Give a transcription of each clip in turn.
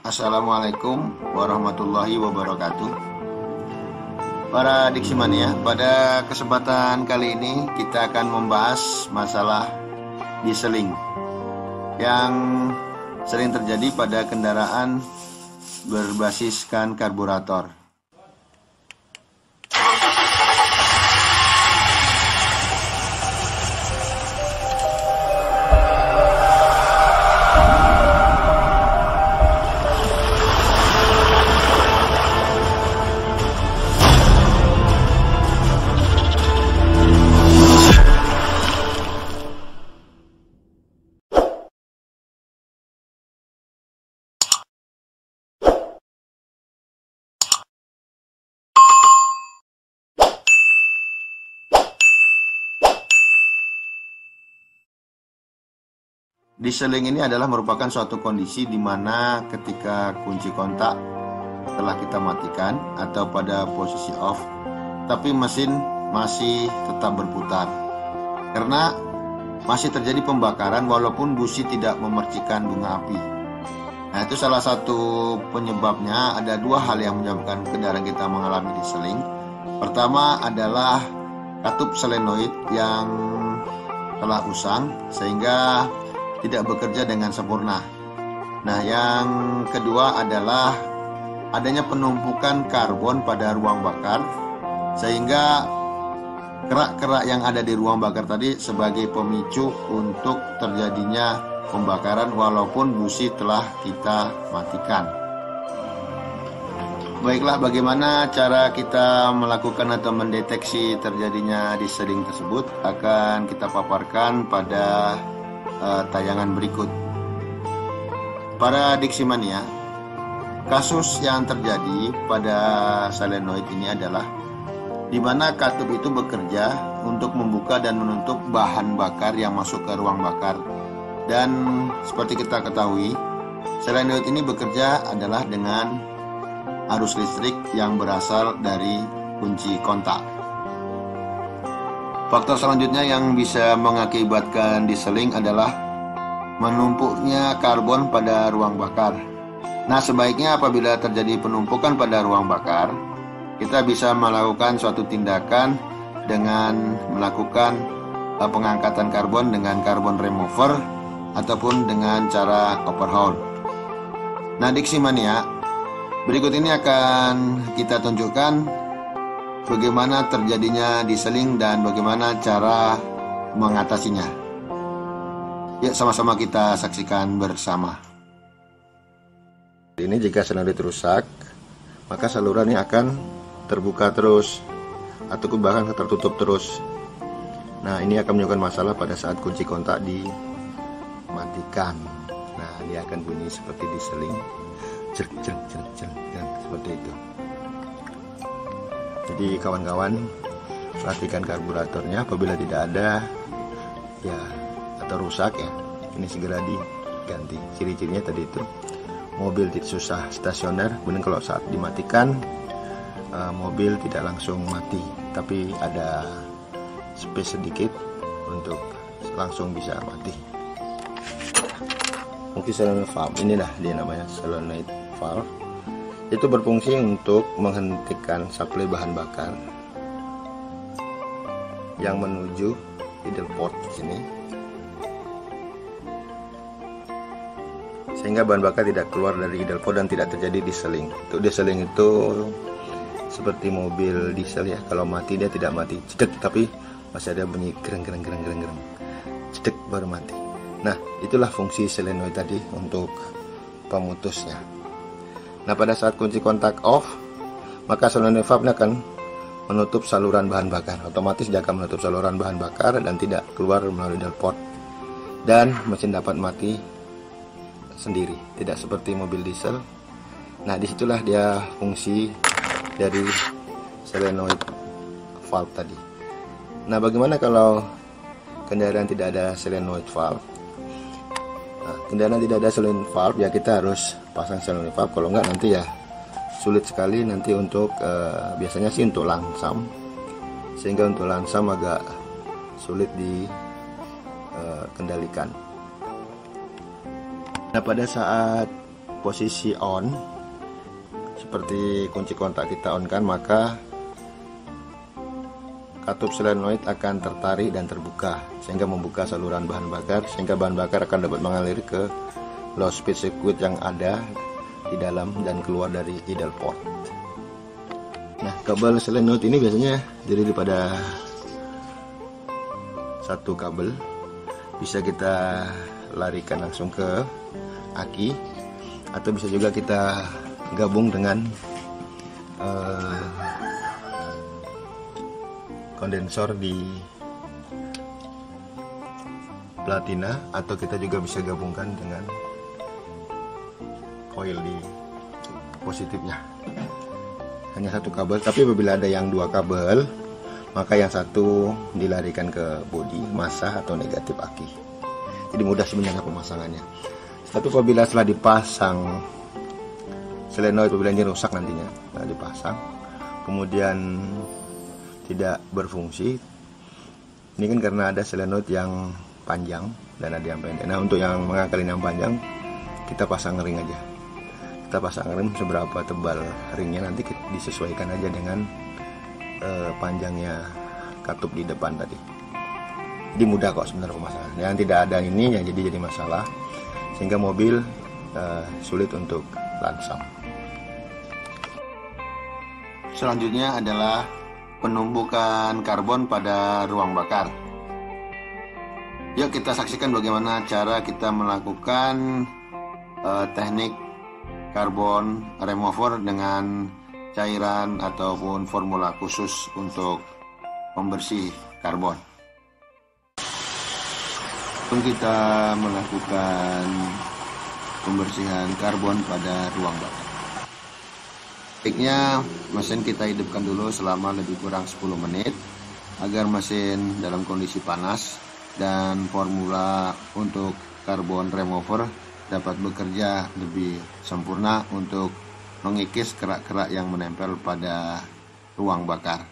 Assalamualaikum warahmatullahi wabarakatuh. Para Diksimania, pada kesempatan kali ini kita akan membahas masalah dieseling yang sering terjadi pada kendaraan berbasiskan karburator. Dieseling ini adalah merupakan suatu kondisi di mana ketika kunci kontak telah kita matikan atau pada posisi off, tapi mesin masih tetap berputar karena masih terjadi pembakaran walaupun busi tidak memercikan bunga api. Nah, itu salah satu penyebabnya. Ada dua hal yang menyebabkan kendaraan kita mengalami dieseling. Pertama adalah katup solenoid yang telah usang sehingga tidak bekerja dengan sempurna. Nah, yang kedua adalah adanya penumpukan karbon pada ruang bakar sehingga kerak-kerak yang ada di ruang bakar tadi sebagai pemicu untuk terjadinya pembakaran walaupun busi telah kita matikan. Baiklah, bagaimana cara kita melakukan atau mendeteksi terjadinya dieseling tersebut akan kita paparkan pada tayangan berikut. Para Diksimania, kasus yang terjadi pada solenoid ini adalah di mana katup itu bekerja untuk membuka dan menutup bahan bakar yang masuk ke ruang bakar. Dan seperti kita ketahui, solenoid ini bekerja adalah dengan arus listrik yang berasal dari kunci kontak. Faktor selanjutnya yang bisa mengakibatkan dieseling adalah menumpuknya karbon pada ruang bakar. Nah, sebaiknya apabila terjadi penumpukan pada ruang bakar, kita bisa melakukan suatu tindakan dengan melakukan pengangkatan karbon dengan carbon remover ataupun dengan cara overhaul. Nah, Diksimania, berikut ini akan kita tunjukkan bagaimana terjadinya dieseling dan bagaimana cara mengatasinya. Ya, sama-sama kita saksikan bersama. Ini jika solenoid rusak, maka saluran ini akan terbuka terus atau bahkan tertutup terus. Nah, ini akan menyebabkan masalah pada saat kunci kontak dimatikan. Nah, dia akan bunyi seperti dieseling, jerk, seperti itu. Jadi kawan-kawan, perhatikan karburatornya, apabila tidak ada ya atau rusak ya, ini segera diganti. Ciri-cirinya tadi itu mobil tidak susah stasioner, kemudian kalau saat dimatikan mobil tidak langsung mati, tapi ada space sedikit untuk langsung bisa mati. Mungkin solenoid valve, inilah dia namanya solenoid valve. Itu berfungsi untuk menghentikan suplai bahan bakar yang menuju idle port sini, sehingga bahan bakar tidak keluar dari idle port dan tidak terjadi dieseling. Untuk dieseling itu seperti mobil diesel ya, kalau mati dia tidak mati cedek, tapi masih ada bunyi gereng, cedek baru mati. Nah, itulah fungsi solenoid tadi untuk pemutusnya. Nah, pada saat kunci kontak off, maka solenoid valve akan menutup saluran bahan bakar. Otomatis dia akan menutup saluran bahan bakar dan tidak keluar melalui idle port. Dan mesin dapat mati sendiri, tidak seperti mobil diesel. Nah, disitulah dia fungsi dari solenoid valve tadi. Nah, bagaimana kalau kendaraan tidak ada solenoid valve? Nah, kendaraan tidak ada solenoid valve ya kita harus pasang solenoid valve, kalau enggak nanti ya sulit sekali nanti untuk biasanya sih untuk langsam, sehingga untuk langsam agak sulit dikendalikan. Nah, pada saat posisi on, seperti kunci kontak kita on kan, maka katup solenoid akan tertarik dan terbuka sehingga membuka saluran bahan bakar, sehingga bahan bakar akan dapat mengalir ke low speed circuit yang ada di dalam dan keluar dari idle port. Nah, kabel solenoid ini biasanya terdiri daripada satu kabel, bisa kita larikan langsung ke aki, atau bisa juga kita gabung dengan kondensor di platina, atau kita juga bisa gabungkan dengan coil di positifnya. Hanya satu kabel, tapi apabila ada yang dua kabel, maka yang satu dilarikan ke bodi massa atau negatif aki. Jadi mudah sebenarnya pemasangannya. Tapi apabila setelah dipasang solenoid, apabila ini rusak nantinya, nah dipasang kemudian tidak berfungsi, ini kan karena ada solenoid yang panjang dan ada yang pendek. Nah, untuk yang mengakalin yang panjang, kita pasang ring aja. Kita pasang ring seberapa tebal ringnya, nanti disesuaikan aja dengan panjangnya katup di depan tadi. Jadi mudah kok sebenarnya pemasangan. Yang tidak ada ini yang jadi masalah, sehingga mobil sulit untuk lansam. Selanjutnya adalah penumbukan karbon pada ruang bakar. Yuk kita saksikan bagaimana cara kita melakukan teknik karbon remover dengan cairan ataupun formula khusus untuk pembersih karbon. Sebelum kita melakukan pembersihan karbon pada ruang bakar, baiknya mesin kita hidupkan dulu selama lebih kurang 10 menit agar mesin dalam kondisi panas dan formula untuk karbon remover dapat bekerja lebih sempurna untuk mengikis kerak-kerak yang menempel pada ruang bakar.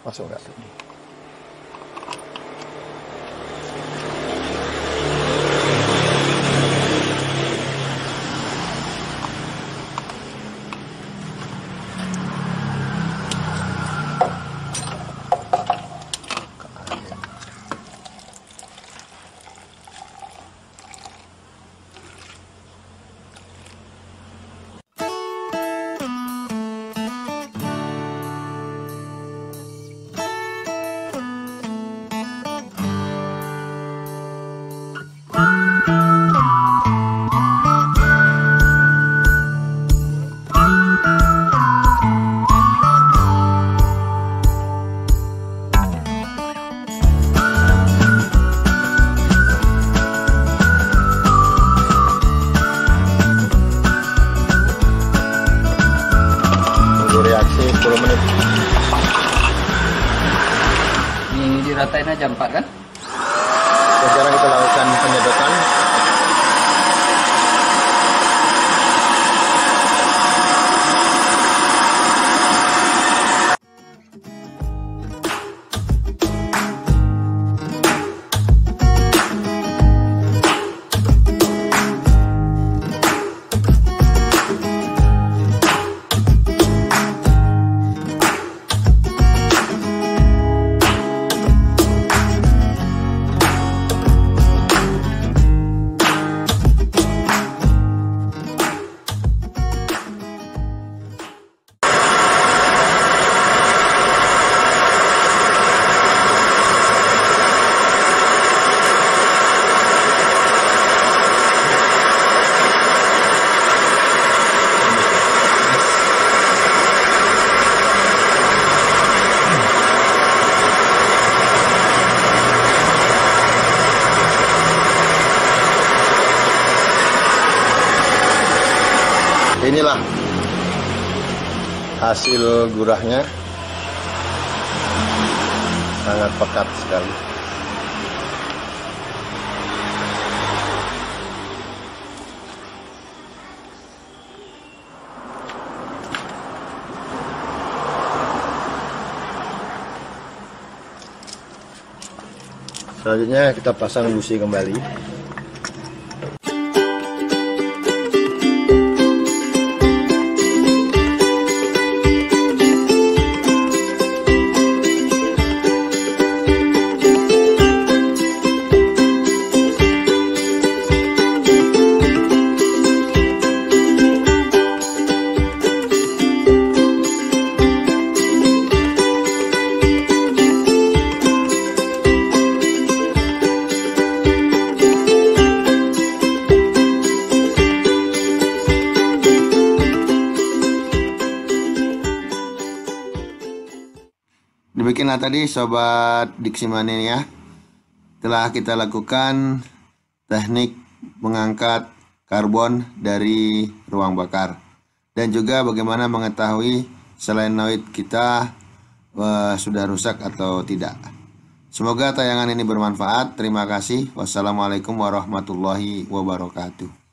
Masuk nggak? Reaksi 10 menit. Ini diratain aja 4 kan? Sekarang kita lakukan penyedotan. hasil gurahnya sangat pekat sekali. Selanjutnya kita pasang busi kembali. Demikianlah tadi Sobat Diksimania, telah kita lakukan teknik mengangkat karbon dari ruang bakar, dan juga bagaimana mengetahui selenoid kita sudah rusak atau tidak. Semoga tayangan ini bermanfaat. Terima kasih. Wassalamualaikum warahmatullahi wabarakatuh.